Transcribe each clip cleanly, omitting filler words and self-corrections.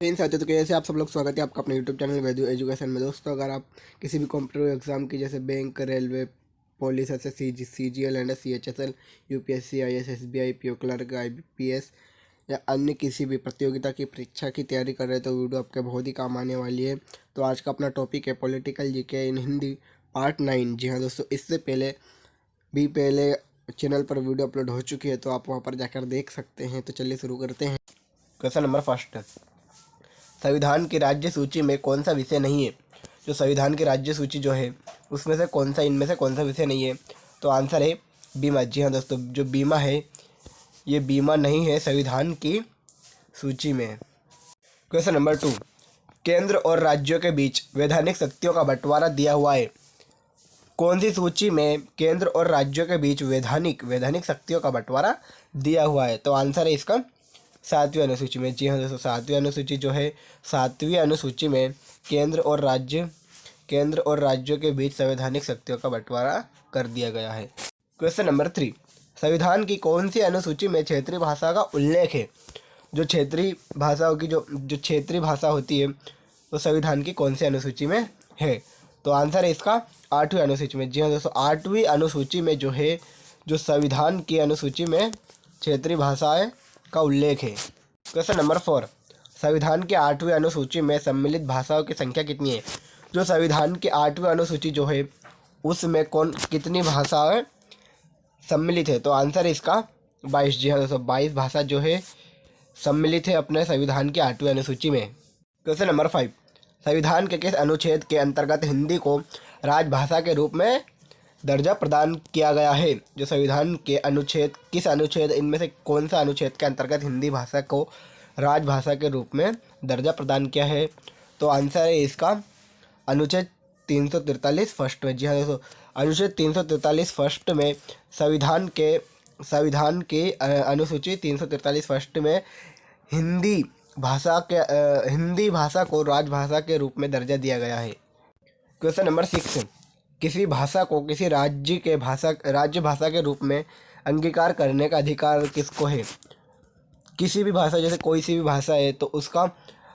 इन साथियों तो कैसे आप सब लोग, स्वागत है आपका अपने यूट्यूब चैनल वैद्यू एजुकेशन में। दोस्तों, अगर आप किसी भी कॉम्पिटिटिव एग्जाम की जैसे बैंक, रेलवे, पुलिस, ऐसे CGL and CHSL, UPSC, IAS, SBI, PO clerk, IPS या अन्य किसी भी प्रतियोगिता की परीक्षा की तैयारी कर रहे हैं तो वीडियो आपके बहुत ही काम आने वाली है। तो आज का अपना टॉपिक है पॉलिटिकल जीके इन हिंदी पार्ट 9। जी हाँ दोस्तों, इससे पहले चैनल पर वीडियो अपलोड हो चुकी है, तो आप वहाँ पर जाकर देख सकते हैं। तो चलिए शुरू करते हैं। क्वेश्चन नंबर फर्स्ट, संविधान की राज्य सूची में कौन सा विषय नहीं है? जो संविधान की राज्य सूची जो है उसमें से इनमें से कौन सा विषय नहीं है? तो आंसर है बीमा। जी हाँ दोस्तों, जो बीमा है ये बीमा नहीं है संविधान की सूची में। क्वेश्चन नंबर 2, केंद्र और राज्यों के बीच वैधानिक शक्तियों का बंटवारा दिया हुआ है? कौन सी सूची में केंद्र और राज्यों के बीच वैधानिक शक्तियों का बंटवारा दिया हुआ है? तो आंसर है इसका 7वीं अनुसूची में। जी हाँ दोस्तों, 7वीं अनुसूची जो है 7वीं अनुसूची में केंद्र और राज्यों के बीच संवैधानिक शक्तियों का बंटवारा कर दिया गया है। क्वेश्चन नंबर 3, संविधान की कौन सी अनुसूची में क्षेत्रीय भाषा का उल्लेख है? जो क्षेत्रीय भाषाओं की जो क्षेत्रीय भाषा होती है वो संविधान की कौन सी अनुसूची में है? तो आंसर है इसका 8वीं अनुसूची में। जी हाँ दोस्तों, 8वीं अनुसूची में जो है जो संविधान की अनुसूची में क्षेत्रीय भाषाएं का उल्लेख है। क्वेश्चन नंबर 4, संविधान के 8वीं अनुसूची में सम्मिलित भाषाओं की संख्या कितनी है? जो संविधान की 8वीं अनुसूची जो है उसमें कितनी भाषाएं सम्मिलित है? तो आंसर है इसका 22। जी हाँ दोस्तों, 22 भाषा जो है सम्मिलित है अपने संविधान की 8वीं अनुसूची में। क्वेश्चन नंबर 5, संविधान के किस अनुच्छेद के अंतर्गत हिंदी को राजभाषा के रूप में दर्जा प्रदान किया गया है? जो संविधान के इनमें से कौन सा अनुच्छेद के अंतर्गत हिंदी भाषा को राजभाषा के रूप में दर्जा प्रदान किया है? तो आंसर है इसका अनुच्छेद 343 फर्स्ट में। जी हाँ दोस्तों, अनुच्छेद 343 फर्स्ट में संविधान के अनुसूची 343 फर्स्ट में हिंदी भाषा को राजभाषा के रूप में दर्जा दिया गया है। क्वेश्चन नंबर 6, किसी भाषा को किसी राज्य भाषा के रूप में अंगीकार करने का अधिकार किसको है? किसी भी भाषा, जैसे कोई सी भी भाषा है तो उसका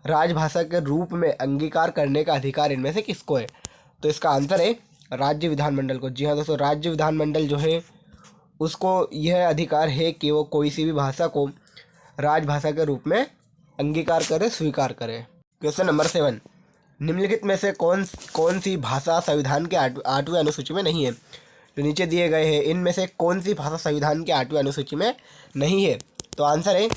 राजभाषा के रूप में अंगीकार करने का अधिकार इनमें से किसको है? तो इसका आंसर है राज्य विधानमंडल को। जी हाँ दोस्तों, राज्य विधानमंडल जो है उसको यह अधिकार है कि वो कोई सी भी भाषा को राजभाषा के रूप में अंगीकार करे, स्वीकार करे। क्वेश्चन नंबर 7, निम्नलिखित में से कौन सी भाषा संविधान के 8वीं अनुसूची में नहीं है? जो नीचे दिए गए हैं इनमें से कौन सी भाषा संविधान के 8वीं अनुसूची में नहीं है? तो आंसर है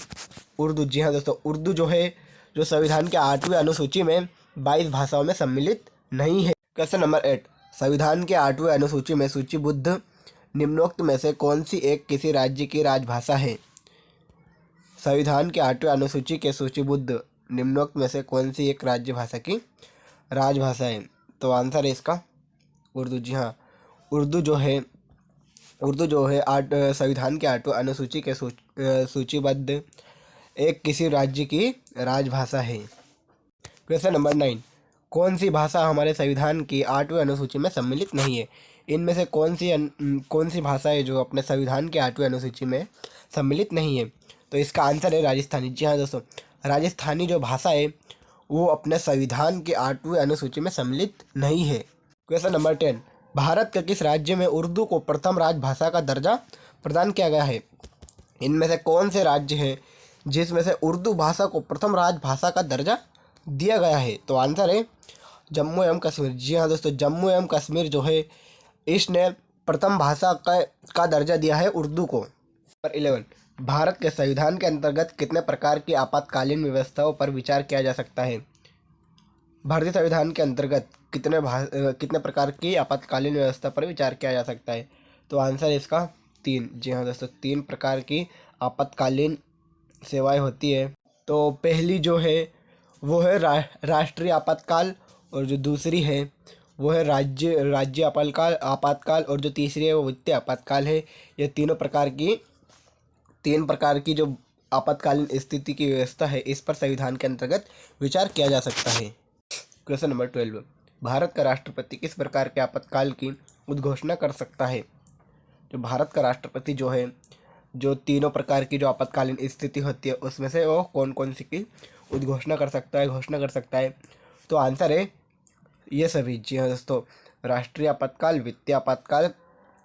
उर्दू। जी हाँ दोस्तों, उर्दू जो है जो संविधान के 8वीं अनुसूची में 22 भाषाओं में सम्मिलित नहीं है। क्वेश्चन नंबर 8, संविधान के 8वीं अनुसूची में सूचीबद्ध निम्नोक्त में से कौन सी एक किसी राज्य की राजभाषा है? संविधान के 8वीं अनुसूची के सूचीबद्ध निम्नोक्त में से कौन सी एक राज्य भाषा की राजभाषा है? तो आंसर है इसका उर्दू। जी हाँ, उर्दू जो है संविधान के 8वीं अनुसूची के सूचीबद्ध एक किसी राज्य की राजभाषा है। क्वेश्चन नंबर 9, कौन सी भाषा हमारे संविधान की 8वीं अनुसूची में सम्मिलित नहीं है? इनमें से कौन सी भाषा है जो अपने संविधान के 8वीं अनुसूची में सम्मिलित नहीं है? तो इसका आंसर है राजस्थानी। जी हाँ दोस्तों, राजस्थानी जो भाषा है वो अपने संविधान के 8वीं अनुसूची में सम्मिलित नहीं है। क्वेश्चन नंबर 10, भारत के किस राज्य में उर्दू को प्रथम राजभाषा का दर्जा प्रदान किया गया है? इनमें से कौन से राज्य हैं जिसमें से उर्दू भाषा को प्रथम राजभाषा का दर्जा दिया गया है? तो आंसर है जम्मू एवं कश्मीर। जी हाँ दोस्तों, जम्मू एवं कश्मीर जो है इसने प्रथम भाषा का दर्जा दिया है उर्दू को। नंबर 11, भारत के संविधान के अंतर्गत कितने प्रकार की आपातकालीन व्यवस्थाओं पर विचार किया जा सकता है? भारतीय संविधान के अंतर्गत कितने प्रकार की आपातकालीन व्यवस्था पर विचार किया जा सकता है? तो आंसर है इसका 3। जी हाँ दोस्तों, 3 प्रकार की आपातकालीन सेवाएं होती है। तो पहली जो है वो है राष्ट्रीय आपातकाल, और जो दूसरी है वो है राज्य आपातकाल, और जो तीसरी है वो वित्तीय आपातकाल है। ये 3 प्रकार की जो आपातकालीन स्थिति की व्यवस्था है इस पर संविधान के अंतर्गत विचार किया जा सकता है। क्वेश्चन नंबर 12, भारत का राष्ट्रपति किस प्रकार के आपातकाल की उद्घोषणा कर सकता है? जो भारत का राष्ट्रपति जो है जो तीनों प्रकार की जो आपातकालीन स्थिति होती है उसमें से वो कौन कौन सी की उद्घोषणा कर सकता है, घोषणा कर सकता है। तो आंसर है ये सभी। जी हाँ दोस्तों, राष्ट्रीय आपातकाल, वित्तीय आपातकाल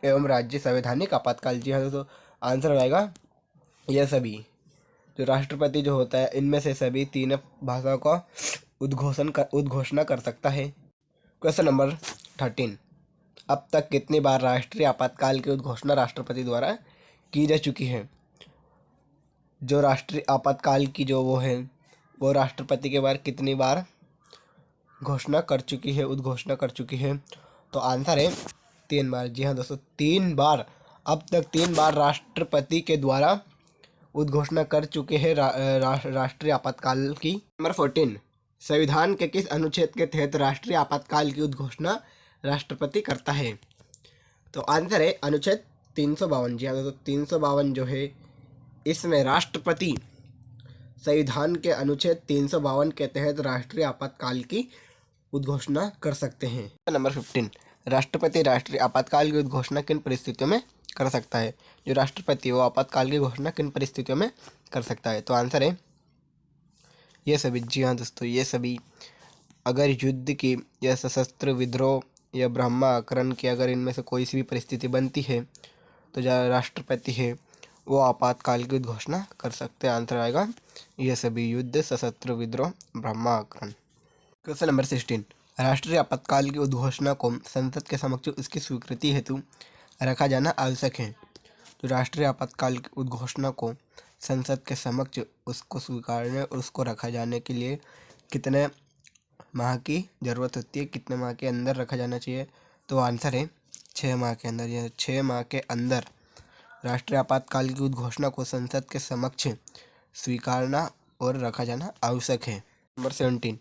एवं राज्य संवैधानिक आपातकाल। जी हाँ दोस्तों, आंसर हो जाएगा ये सभी। जो राष्ट्रपति जो होता है इनमें से सभी तीन भाषाओं का उद्घोषणा कर सकता है। क्वेश्चन नंबर 13, अब तक कितनी बार राष्ट्रीय आपातकाल की उद्घोषणा राष्ट्रपति द्वारा की जा चुकी है? जो राष्ट्रीय आपातकाल की जो वो है, वो राष्ट्रपति के बार कितनी बार घोषणा कर चुकी है, उद्घोषणा कर चुकी है? तो आंसर है 3 बार। जी हाँ दोस्तों, 3 बार। अब तक 3 बार राष्ट्रपति के द्वारा उद्घोषणा कर चुके हैं राष्ट्रीय आपातकाल की। नंबर 14, संविधान के किस अनुच्छेद के तहत राष्ट्रीय आपातकाल की उद्घोषणा राष्ट्रपति करता है? तो आंसर है अनुच्छेद 352। जी हाँ दोस्तों, 352 जो है इसमें राष्ट्रपति संविधान के अनुच्छेद 352 के तहत राष्ट्रीय आपातकाल की उद्घोषणा कर सकते हैं। नंबर 15, राष्ट्रपति राष्ट्रीय आपातकाल की उद्घोषणा किन परिस्थितियों में कर सकता है? जो राष्ट्रपति वो आपातकाल की घोषणा किन परिस्थितियों में कर सकता है? तो आंसर है ये सभी। जी हाँ दोस्तों, ये सभी। अगर युद्ध की या सशस्त्र विद्रोह या ब्रह्माकरण की अगर इनमें से कोई सी भी परिस्थिति बनती है तो जो राष्ट्रपति है वो आपातकाल की घोषणा कर सकते हैं। आंसर आएगा ये सभी, युद्ध, सशस्त्र विद्रोह, ब्रह्माकरण। क्वेश्चन नंबर 16, राष्ट्रीय आपातकाल की उद्घोषणा को संसद के समक्ष उसकी स्वीकृति हेतु रखा जाना आवश्यक है। तो राष्ट्रीय आपातकाल की उद्घोषणा को संसद के समक्ष उसको स्वीकारने और उसको रखा जाने के लिए कितने माह की ज़रूरत होती है, कितने माह के अंदर रखा जाना चाहिए? तो आंसर है 6 माह के अंदर। यह 6 माह के अंदर राष्ट्रीय आपातकाल की उद्घोषणा को संसद के समक्ष स्वीकारना और रखा जाना आवश्यक है। नंबर 17,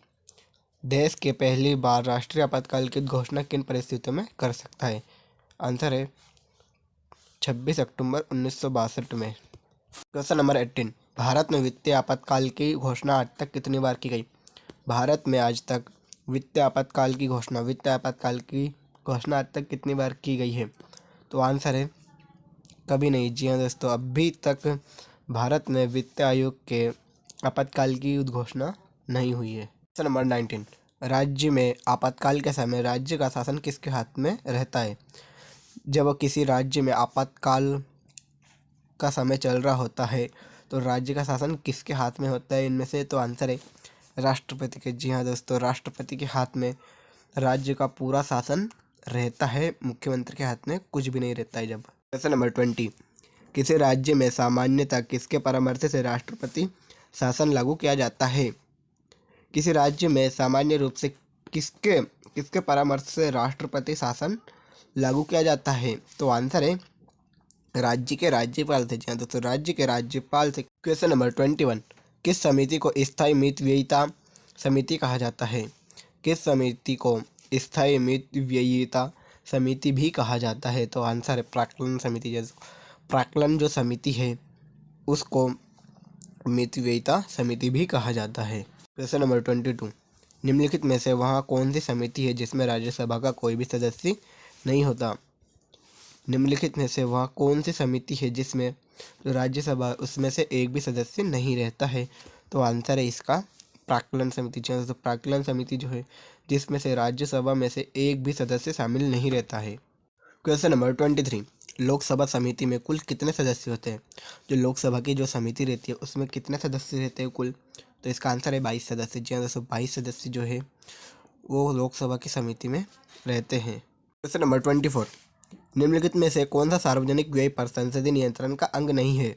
देश के पहली बार राष्ट्रीय आपातकाल की घोषणा किन परिस्थितियों में कर सकता है? आंसर है 26 अक्टूबर 1962 में। क्वेश्चन नंबर 18, भारत में वित्तीय आपातकाल की घोषणा आज तक कितनी बार की गई? भारत में आज तक वित्तीय आपातकाल की घोषणा आज तक कितनी बार की गई है? तो आंसर है कभी नहीं। जी हाँ दोस्तों, अभी तक भारत में वित्त आयोग के आपातकाल की घोषणा नहीं हुई है। क्वेश्चन नंबर 19, राज्य में आपातकाल के समय राज्य का शासन किसके हाथ में रहता है? जब किसी राज्य में आपातकाल का समय चल रहा होता है तो राज्य का शासन किसके हाथ में होता है इनमें से? तो आंसर है राष्ट्रपति के। जी हाँ दोस्तों, राष्ट्रपति के हाथ में राज्य का पूरा शासन रहता है, मुख्यमंत्री के हाथ में कुछ भी नहीं रहता है। जब क्वेश्चन नंबर 20, किसी राज्य में सामान्यतः किसके परामर्श से राष्ट्रपति शासन लागू किया जाता है? किसी राज्य में सामान्य रूप से किसके परामर्श से राष्ट्रपति शासन लागू किया जाता है? तो आंसर है राज्य के राज्यपाल से। जी हाँ दोस्तों, राज्य के राज्यपाल से। क्वेश्चन नंबर 21, किस समिति को स्थायी मितव्ययिता समिति कहा जाता है? किस समिति को स्थायी मितव्ययिता समिति भी कहा जाता है? तो आंसर है प्राक्कलन समिति। जैसे प्राक्कलन जो समिति है उसको मितव्ययिता समिति भी कहा जाता है। क्वेश्चन नंबर 22, निम्नलिखित में से वहाँ कौन सी समिति है जिसमें राज्यसभा का कोई भी सदस्य नहीं होता? निम्नलिखित में से वहाँ कौन सी समिति है जिसमें जो राज्यसभा उसमें से एक भी सदस्य नहीं रहता है? तो आंसर है इसका प्राक्कलन समिति। तो प्राक्कलन समिति जो है जिसमें से राज्यसभा में से एक भी सदस्य शामिल नहीं रहता है। क्वेश्चन नंबर 23, लोकसभा समिति में कुल कितने सदस्य होते हैं? जो लोकसभा की जो समिति रहती है उसमें कितने सदस्य रहते हैं कुल? तो इसका आंसर है 22 सदस्य। जी हाँ दोस्तों, 22 सदस्य जो है वो लोकसभा की समिति में रहते हैं। क्वेश्चन नंबर 24, निम्नलिखित में से कौन सा सार्वजनिक व्यय पर संसदीय नियंत्रण का अंग नहीं है?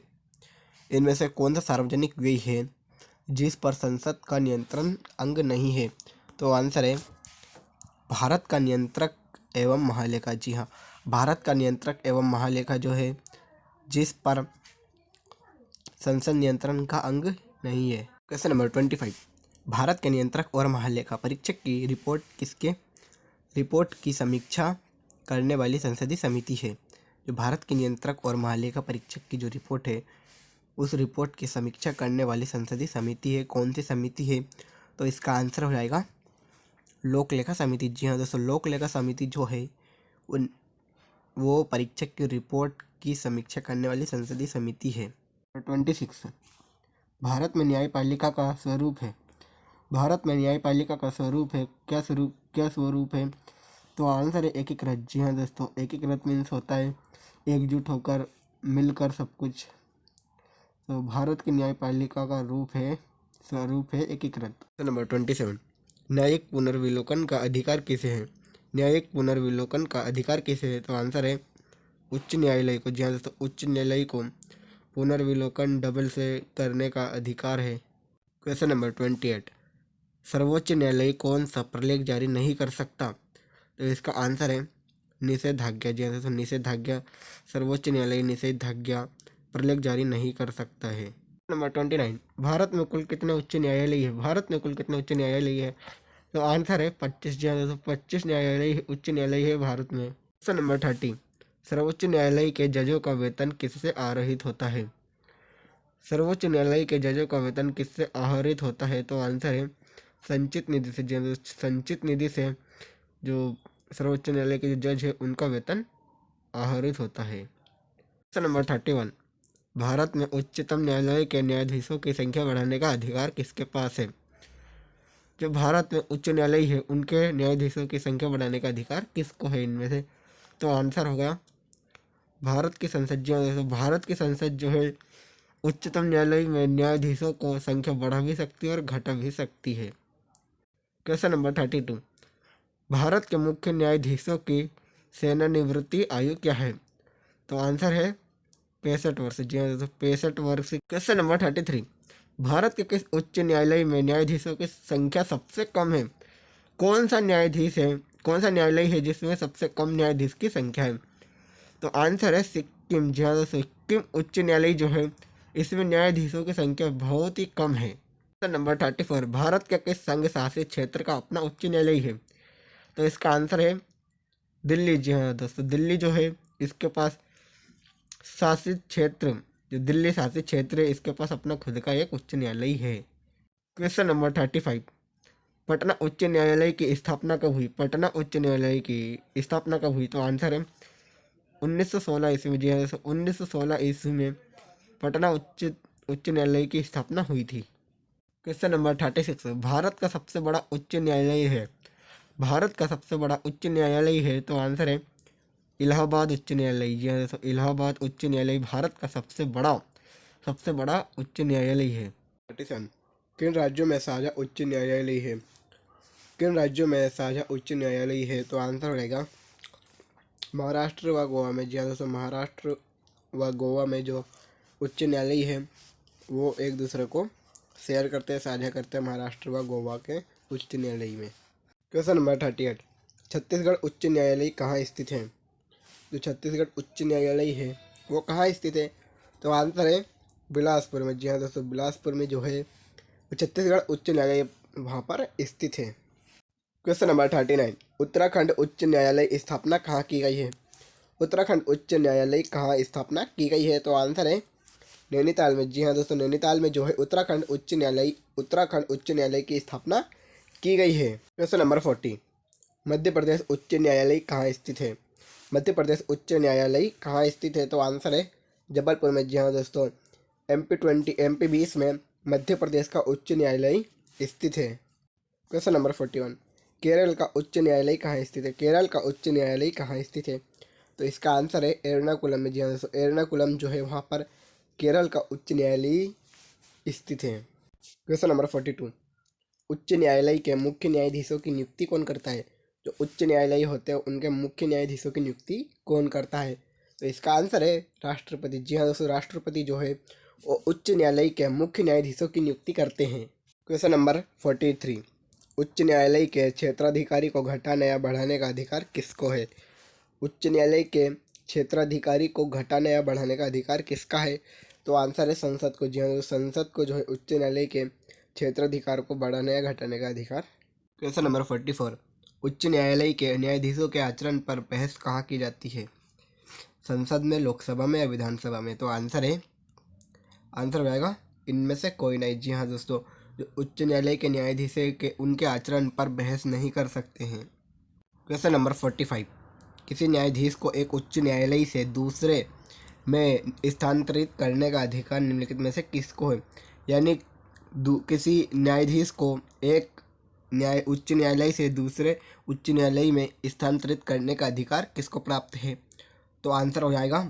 इनमें से कौन सा सार्वजनिक व्यय है जिस पर संसद का नियंत्रण अंग नहीं है? तो आंसर है भारत का नियंत्रक एवं महालेखा। जी हाँ, भारत का नियंत्रक एवं महालेखा जो है जिस पर संसद नियंत्रण का अंग नहीं है। क्वेश्चन नंबर 25, भारत के नियंत्रक और महालेखा परीक्षक की रिपोर्ट की समीक्षा करने वाली संसदीय समिति है? जो भारत के नियंत्रक और महालेखा परीक्षक की जो रिपोर्ट है उस रिपोर्ट की समीक्षा करने वाली संसदीय समिति है, कौन सी समिति है? तो इसका आंसर हो जाएगा लोकलेखा समिति। जी हाँ दोस्तों, लोकलेखा समिति जो है वो परीक्षक की रिपोर्ट की समीक्षा करने वाली संसदीय समिति है। 26, भारत में न्यायपालिका का स्वरूप है? भारत में न्यायपालिका का स्वरूप है क्या स्वरूप है? तो आंसर है एकीकृत। जी हाँ दोस्तों, एकीकृत मीन्स होता है एकजुट होकर, मिलकर सब कुछ। तो भारत की न्यायपालिका का स्वरूप है एकीकृत। नंबर 27, न्यायिक पुनर्विलोकन का अधिकार किसे है? न्यायिक पुनर्विलोकन का अधिकार किसे है? तो आंसर है उच्च न्यायालय को। जी हाँ दोस्तों, उच्च न्यायालय को पुनर्विलोकन डबल से करने का अधिकार है। क्वेश्चन नंबर 28, सर्वोच्च न्यायालय कौन सा प्रलेख जारी नहीं कर सकता? तो इसका आंसर है निषेधाज्ञा। जी हाँ दोस्तों, निषेधाज्ञा। सर्वोच्च न्यायालय निषेधाज्ञा प्रलेख जारी नहीं कर सकता है। नंबर 29, भारत में कुल कितने उच्च न्यायालय है? भारत में कुल कितने उच्च न्यायालय है? तो आंसर है 25। जी हाँ दोस्तों, 25 उच्च न्यायालय है भारत में। क्वेश्चन नंबर 30, सर्वोच्च न्यायालय के जजों का वेतन किससे आहरित होता है? सर्वोच्च न्यायालय के जजों का वेतन किससे आहरित होता है? तो आंसर है संचित निधि से। संचित निधि से जो सर्वोच्च न्यायालय के जो जज है उनका वेतन आहरित होता है। क्वेश्चन नंबर 31, भारत में उच्चतम न्यायालय के न्यायाधीशों की संख्या बढ़ाने का अधिकार किसके पास है? जो भारत में उच्च न्यायालय है उनके न्यायाधीशों की संख्या बढ़ाने का अधिकार किसको है इनमें से? तो आंसर होगा भारत की संसद। जो भारत की संसद जो है उच्चतम न्यायालय में न्यायाधीशों को संख्या बढ़ा भी सकती है और घटा भी सकती है। क्वेश्चन नंबर 32, भारत के मुख्य न्यायाधीशों की सेवानिवृत्ति आयु क्या है? तो आंसर है 65 वर्ष। जी हाँ दोस्तों, 65 वर्ष। क्वेश्चन नंबर 33, भारत के किस उच्च न्यायालय में न्यायाधीशों की संख्या सबसे कम है? कौन सा न्यायालय है जिसमें सबसे कम न्यायाधीश की संख्या है? तो आंसर है सिक्किम। जी हाँ दोस्तों, सिक्किम उच्च न्यायालय जो है इसमें न्यायाधीशों की संख्या बहुत ही कम है। क्वेश्चन नंबर 34, भारत के किस संघ शासित क्षेत्र का अपना उच्च न्यायालय है? तो इसका आंसर है दिल्ली। जी हाँ दोस्तों, दिल्ली जो है इसके पास शासित क्षेत्र, जो दिल्ली शासित क्षेत्र है इसके पास अपना खुद का एक उच्च न्यायालय है। क्वेश्चन नंबर 35, पटना उच्च न्यायालय की स्थापना कब हुई? पटना उच्च न्यायालय की स्थापना कब हुई? तो आंसर है 1916 ईस्वी में। जी हाँ दोस्तों, 1916 ईस्वी में पटना उच्च न्यायालय की स्थापना हुई थी। क्वेश्चन नंबर 36, भारत का सबसे बड़ा उच्च न्यायालय है? भारत का सबसे बड़ा उच्च न्यायालय है तो आंसर है इलाहाबाद उच्च न्यायालय। जी हाँ दोस्तों, इलाहाबाद उच्च न्यायालय भारत का सबसे बड़ा उच्च न्यायालय है। 37, किन राज्यों में साझा उच्च न्यायालय है? किन राज्यों में साझा उच्च न्यायालय है? तो आंसर रहेगा महाराष्ट्र व गोवा में। जी हाँ दोस्तों, महाराष्ट्र व गोवा में जो उच्च न्यायालय है वो एक दूसरे को शेयर करते हैं, साझा करते हैं महाराष्ट्र व गोवा के उच्च न्यायालय में। क्वेश्चन नंबर 38, छत्तीसगढ़ उच्च न्यायालय कहाँ स्थित है? जो छत्तीसगढ़ उच्च न्यायालय है वो कहाँ स्थित है? तो आंसर है बिलासपुर में। जी हाँ दोस्तों, बिलासपुर में जो है छत्तीसगढ़ उच्च न्यायालय वहाँ पर स्थित है। क्वेश्चन नंबर 39, उत्तराखंड उच्च न्यायालय स्थापना कहाँ की गई है? उत्तराखंड उच्च न्यायालय कहाँ स्थापना की गई है? तो आंसर है नैनीताल में। जी हाँ दोस्तों, नैनीताल में जो है उत्तराखंड उच्च न्यायालय की स्थापना की गई है। क्वेश्चन नंबर 40, मध्य प्रदेश उच्च न्यायालय कहाँ स्थित है? मध्य प्रदेश उच्च न्यायालय कहाँ स्थित है? तो आंसर है जबलपुर में। जी हाँ दोस्तों, MP 20 में मध्य प्रदेश का उच्च न्यायालय स्थित है। क्वेश्चन नंबर 41, केरल का उच्च न्यायालय कहाँ स्थित है? केरल का उच्च न्यायालय कहाँ स्थित है? तो इसका आंसर है एर्नाकुलम में। जी हाँ दोस्तों, एर्नाकुलम जो है वहाँ पर केरल का उच्च न्यायालय स्थित है। क्वेश्चन नंबर 42, उच्च न्यायालय के मुख्य न्यायाधीशों की नियुक्ति कौन करता है? जो उच्च न्यायालय होते हैं उनके मुख्य न्यायाधीशों की नियुक्ति कौन करता है? तो इसका आंसर है राष्ट्रपति। जी हाँ दोस्तों, राष्ट्रपति जो है वो उच्च न्यायालय के मुख्य न्यायाधीशों की नियुक्ति करते हैं। क्वेश्चन नंबर 43, उच्च न्यायालय के क्षेत्राधिकारी को घटाने या बढ़ाने का अधिकार किसको है? उच्च न्यायालय के क्षेत्राधिकारी को घटाने या बढ़ाने का अधिकार किसका है? तो आंसर है संसद को। जी हाँ, संसद को जो है उच्च न्यायालय के क्षेत्राधिकार को बढ़ाने या घटाने का अधिकार। क्वेश्चन नंबर 44, उच्च न्यायालय के न्यायाधीशों के आचरण पर बहस कहाँ की जाती है? संसद में, लोकसभा में या विधानसभा में? तो आंसर रहेगा इनमें से कोई नहीं। जी हाँ दोस्तों, जो उच्च न्यायालय के न्यायाधीश के उनके आचरण पर बहस नहीं कर सकते हैं। क्वेश्चन नंबर 45, किसी न्यायाधीश को एक उच्च न्यायालय से दूसरे में स्थानांतरित करने का अधिकार निम्नलिखित में से किसको है? यानी किसी न्यायाधीश को एक उच्च न्यायालय से दूसरे उच्च न्यायालय में स्थानांतरित करने का अधिकार किसको प्राप्त है? तो आंसर हो जाएगा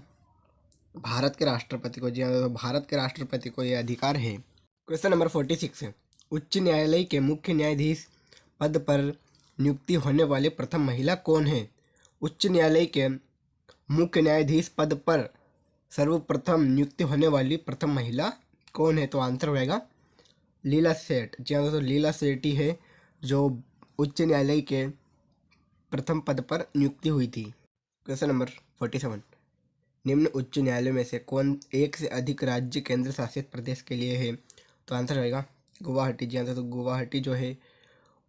भारत के राष्ट्रपति को। जी हाँ, तो भारत के राष्ट्रपति को यह अधिकार है। क्वेश्चन नंबर 46 है, उच्च न्यायालय के मुख्य न्यायाधीश पद पर नियुक्ति होने वाली प्रथम महिला कौन है? उच्च न्यायालय के मुख्य न्यायाधीश पद पर सर्वप्रथम नियुक्ति होने वाली प्रथम महिला कौन है? तो आंसर हो जाएगा लीला सेठ। जी हाँ दोस्तों, लीला सेठ ही है जो उच्च न्यायालय के प्रथम पद पर नियुक्ति हुई थी। क्वेश्चन नंबर 47, निम्न उच्च न्यायालय में से कौन एक से अधिक राज्य केंद्र शासित प्रदेश के लिए है? तो आंसर रहेगा गुवाहाटी। जी हाँ दोस्तों, गुवाहाटी जो है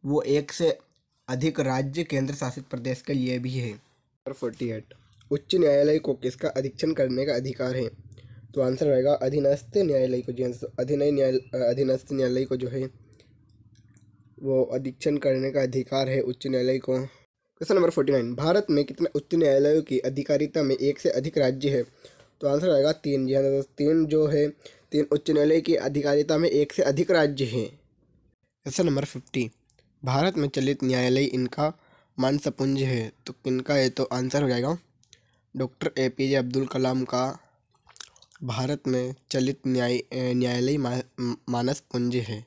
वो एक से अधिक राज्य केंद्र शासित प्रदेश के लिए भी है। नंबर 48, उच्च न्यायालय को किसका अधीक्षण करने का अधिकार है? तो आंसर रहेगा अधीनस्थ न्यायालय को। जी हाँ दोस्तों, अधीनस्थ न्यायालय को जो है वो अधीक्षण करने का अधिकार है उच्च न्यायालय को। क्वेश्चन नंबर 49, भारत में कितने उच्च न्यायालयों की अधिकारिता में एक से अधिक राज्य है? तो आंसर आएगा 3। जी हाँ दोस्तों, 3 जो है 3 उच्च न्यायालय की अधिकारिता में एक से अधिक राज्य हैं। क्वेश्चन नंबर 50, भारत में चलित न्यायालय इनका मानसपुंज है तो किनका है? तो आंसर हो जाएगा डॉक्टर APJ अब्दुल कलाम का भारत में चलित न्यायालय मानसपुंज है।